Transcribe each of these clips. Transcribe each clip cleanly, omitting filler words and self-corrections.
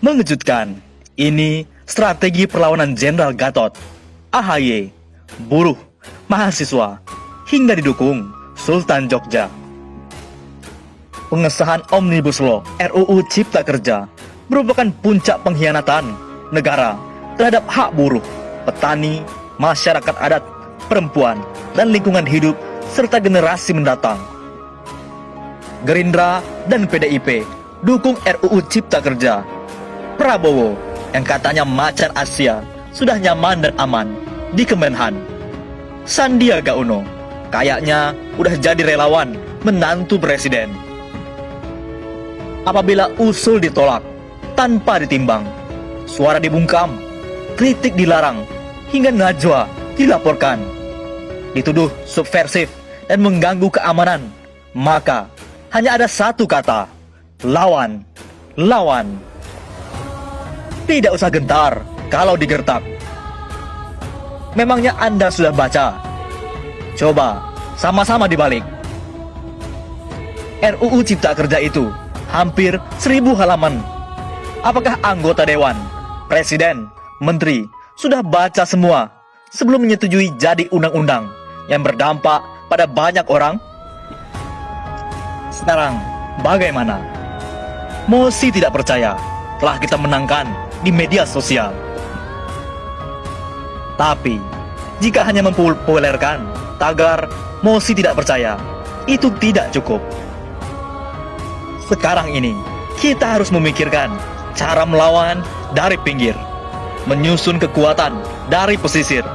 Mengejutkan, ini strategi perlawanan Jenderal Gatot, AHY, buruh, mahasiswa, hingga didukung Sultan Jogja. Pengesahan Omnibus Law RUU Cipta Kerja merupakan puncak pengkhianatan negara terhadap hak buruh, petani, masyarakat adat, perempuan, dan lingkungan hidup serta generasi mendatang. Gerindra dan PDIP dukung RUU Cipta Kerja. Prabowo yang katanya macan Asia sudah nyaman dan aman di Kemenhan. Sandiaga Uno kayaknya udah jadi relawan menantu presiden. Apabila usul ditolak tanpa ditimbang, suara dibungkam, kritik dilarang, hingga najwa dilaporkan, dituduh subversif dan mengganggu keamanan, maka hanya ada satu kata: lawan, lawan. Tidak usah gentar kalau digertak. Memangnya Anda sudah baca? Coba sama-sama dibalik. RUU Cipta Kerja itu hampir 1000 halaman. Apakah anggota dewan, presiden, menteri sudah baca semua sebelum menyetujui jadi undang-undang yang berdampak pada banyak orang? Sekarang bagaimana? Mosi tidak percaya telah kita menangkan di media sosial. Tapi jika hanya mempopulerkan tagar Mosi tidak percaya, itu tidak cukup. Sekarang ini kita harus memikirkan cara melawan dari pinggir, menyusun kekuatan dari pesisir.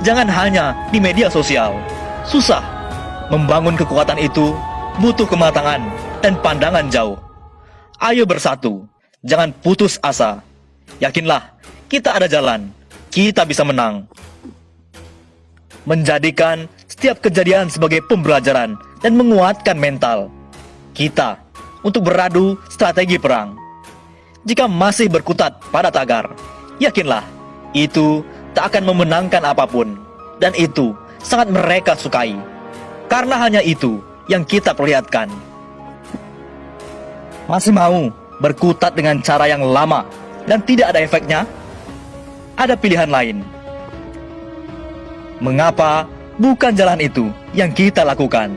Jangan hanya di media sosial. Susah. Membangun kekuatan itu butuh kematangan dan pandangan jauh. Ayo bersatu, jangan putus asa. Yakinlah, kita ada jalan, kita bisa menang. Menjadikan setiap kejadian sebagai pembelajaran dan menguatkan mental kita untuk beradu strategi perang. Jika masih berkutat pada tagar, yakinlah, itu tak akan memenangkan apapun. Dan itu sangat mereka sukai. Karena hanya itu yang kita perlihatkan. Masih mau berkutat dengan cara yang lama dan tidak ada efeknya? Ada pilihan lain. Mengapa bukan jalan itu yang kita lakukan?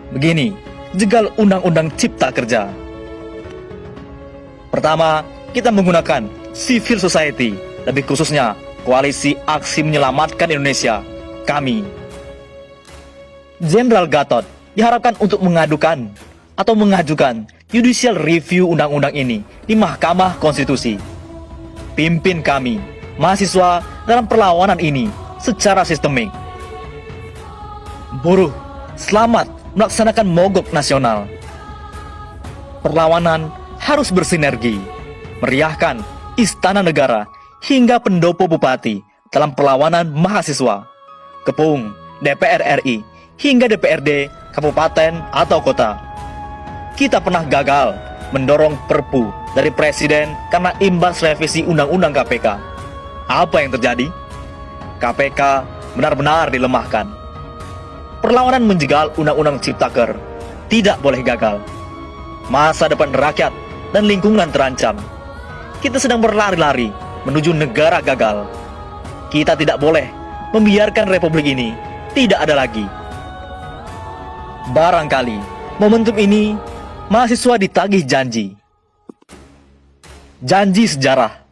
Begini, jegal Undang-Undang Cipta Kerja. Pertama, kita menggunakan civil society, lebih khususnya Koalisi Aksi Menyelamatkan Indonesia, kami. Jenderal Gatot diharapkan untuk mengajukan judicial review undang-undang ini di Mahkamah Konstitusi. Pimpin kami, mahasiswa, dalam perlawanan ini secara sistemik. Buruh, selamat melaksanakan mogok nasional. Perlawanan harus bersinergi, meriahkan Istana Negara hingga pendopo bupati dalam perlawanan mahasiswa, kepung DPR RI hingga DPRD kabupaten atau kota. Kita pernah gagal mendorong Perpu dari presiden karena imbas revisi Undang-Undang KPK. Apa yang terjadi? KPK benar-benar dilemahkan. Perlawanan menjegal Undang-Undang Ciptaker tidak boleh gagal. Masa depan rakyat dan lingkungan terancam. Kita sedang berlari-lari menuju negara gagal. Kita tidak boleh membiarkan republik ini tidak ada lagi. Barangkali momentum ini mahasiswa ditagih janji. Janji sejarah.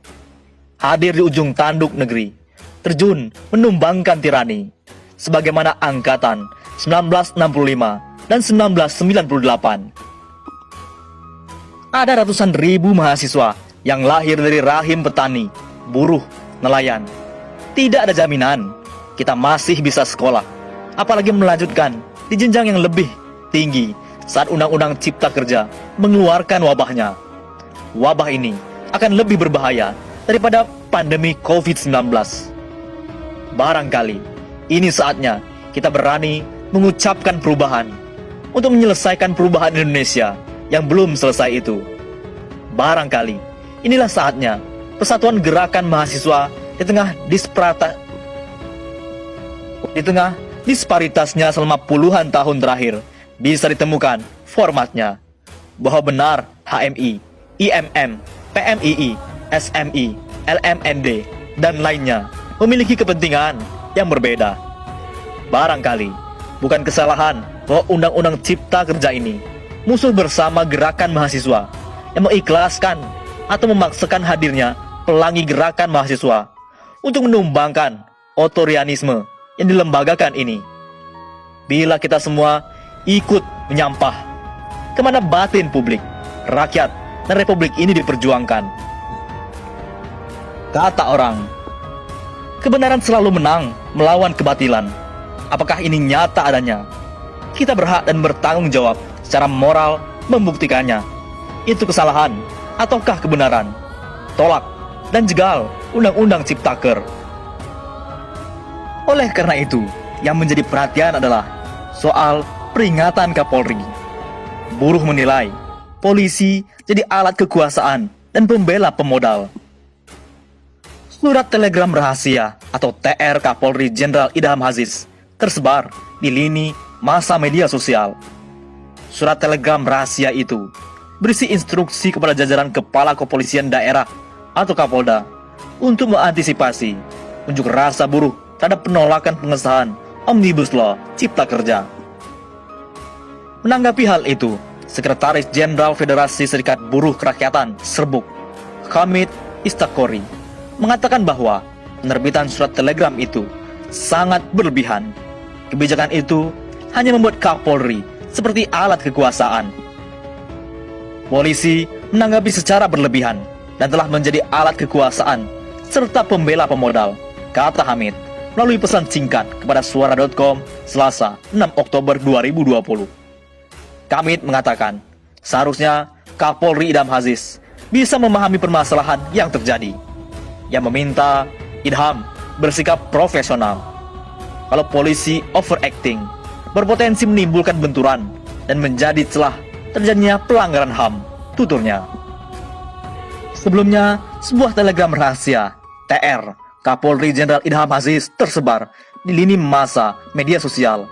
Hadir di ujung tanduk negeri, terjun menumbangkan tirani, sebagaimana angkatan 1965 dan 1998. Ada ratusan ribu mahasiswa yang lahir dari rahim petani, buruh, nelayan. Tidak ada jaminan kita masih bisa sekolah, apalagi melanjutkan di jenjang yang lebih tinggi saat Undang-Undang Cipta Kerja mengeluarkan wabahnya. Wabah ini akan lebih berbahaya daripada pandemi COVID-19. Barangkali ini saatnya kita berani mengucapkan perubahan untuk menyelesaikan perubahan Indonesia yang belum selesai itu. Barangkali inilah saatnya persatuan gerakan mahasiswa di tengah disparitasnya selama puluhan tahun terakhir bisa ditemukan formatnya, bahwa benar HMI, IMM, PMII, SMI, LMND, dan lainnya memiliki kepentingan yang berbeda. Barangkali bukan kesalahan bahwa Undang-Undang Cipta Kerja ini musuh bersama gerakan mahasiswa yang mengikhlaskan atau memaksakan hadirnya pelangi gerakan mahasiswa untuk menumbangkan otorianisme yang dilembagakan ini. Bila kita semua ikut menyampah kemana batin publik, rakyat, dan republik ini diperjuangkan. Kata orang, kebenaran selalu menang melawan kebatilan. Apakah ini nyata adanya? Kita berhak dan bertanggung jawab secara moral membuktikannya. Itu kesalahan ataukah kebenaran? Tolak dan jegal Undang-Undang Ciptaker. Oleh karena itu, yang menjadi perhatian adalah soal peringatan Kapolri. Buruh menilai polisi jadi alat kekuasaan dan pembela pemodal. Surat telegram rahasia atau TR Kapolri Jenderal Idham Aziz tersebar di lini masa media sosial. Surat telegram rahasia itu berisi instruksi kepada jajaran Kepala Kepolisian Daerah atau Kapolda untuk mengantisipasi unjuk rasa buruh terhadap penolakan pengesahan Omnibus Law Cipta Kerja. Menanggapi hal itu, Sekretaris Jenderal Federasi Serikat Buruh Kerakyatan Serbuk, Hamid Istakori, mengatakan bahwa penerbitan surat telegram itu sangat berlebihan. Kebijakan itu hanya membuat Kapolri seperti alat kekuasaan. Polisi menanggapi secara berlebihan dan telah menjadi alat kekuasaan serta pembela pemodal, kata Hamid melalui pesan singkat kepada suara.com Selasa 6 Oktober 2020. Hamid mengatakan, seharusnya Kapolri Idham Aziz bisa memahami permasalahan yang terjadi. Yang meminta Idham bersikap profesional. Kalau polisi overacting, berpotensi menimbulkan benturan dan menjadi celah terjadinya pelanggaran HAM, tuturnya. Sebelumnya, sebuah telegram rahasia TR Kapolri Jenderal Idham Aziz tersebar di lini masa media sosial.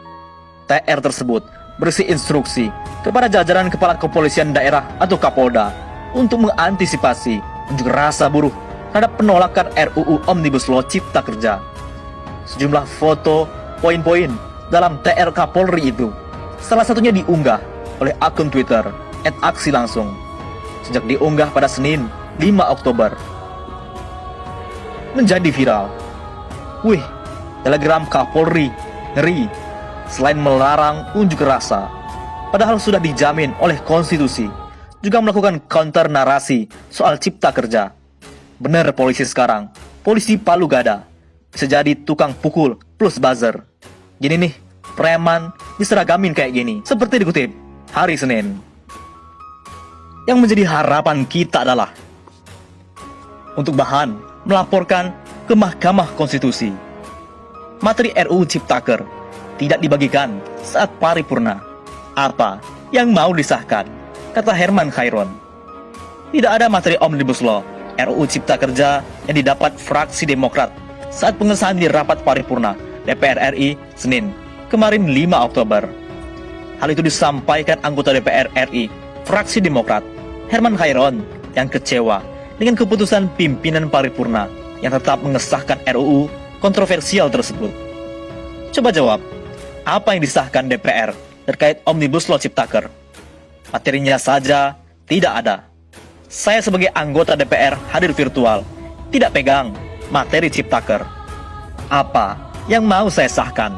TR tersebut berisi instruksi kepada jajaran Kepala Kepolisian Daerah atau Kapolda untuk mengantisipasi unjuk rasa buruh terhadap penolakan RUU Omnibus Law Cipta Kerja. Sejumlah foto, poin-poin dalam TR Kapolri itu, salah satunya diunggah oleh akun Twitter @aksilangsung sejak diunggah pada Senin 5 Oktober. Menjadi viral. Wih, telegram Kapolri ngeri. Selain melarang unjuk rasa, padahal sudah dijamin oleh konstitusi, juga melakukan counter narasi soal cipta kerja. Bener polisi sekarang, polisi palu gada, bisa jadi tukang pukul plus buzzer. Gini nih, preman diseragamin kayak gini, seperti dikutip hari Senin. Yang menjadi harapan kita adalah untuk bahan melaporkan ke Mahkamah Konstitusi. Materi RUU Ciptaker tidak dibagikan saat paripurna. Apa yang mau disahkan, kata Herman Khairon. Tidak ada materi Omnibus Law RUU Cipta Kerja yang didapat fraksi Demokrat saat pengesahan di rapat paripurna DPR RI Senin kemarin 5 Oktober. Hal itu disampaikan anggota DPR RI fraksi Demokrat Herman Khairon yang kecewa dengan keputusan pimpinan paripurna yang tetap mengesahkan RUU kontroversial tersebut. Coba jawab, apa yang disahkan DPR terkait Omnibus Law Ciptaker? Materinya saja tidak ada. Saya sebagai anggota DPR hadir virtual, tidak pegang materi Ciptaker. Apa yang mau saya sahkan?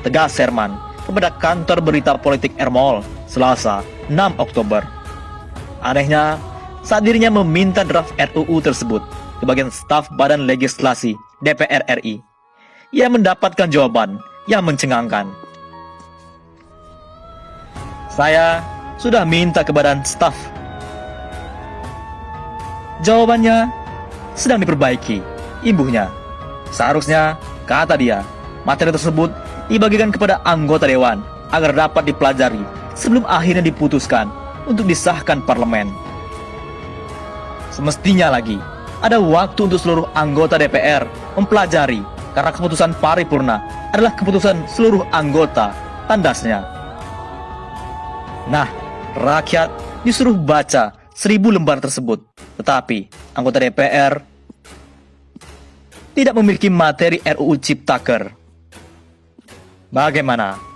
Tegas Herman kepada kantor berita politik Ermol, Selasa 6 Oktober. Anehnya, saat dirinya meminta draft RUU tersebut ke bagian staf Badan Legislasi DPR RI, ia mendapatkan jawaban yang mencengangkan. Saya sudah minta ke badan staf. Jawabannya sedang diperbaiki, imbuhnya. Seharusnya, kata dia, materi tersebut dibagikan kepada anggota dewan agar dapat dipelajari sebelum akhirnya diputuskan untuk disahkan parlemen. Semestinya lagi, ada waktu untuk seluruh anggota DPR mempelajari karena keputusan paripurna adalah keputusan seluruh anggota, tandasnya. Nah, rakyat disuruh baca 1000 lembar tersebut. Tetapi, anggota DPR tidak memiliki materi RUU Ciptaker. Bagaimana?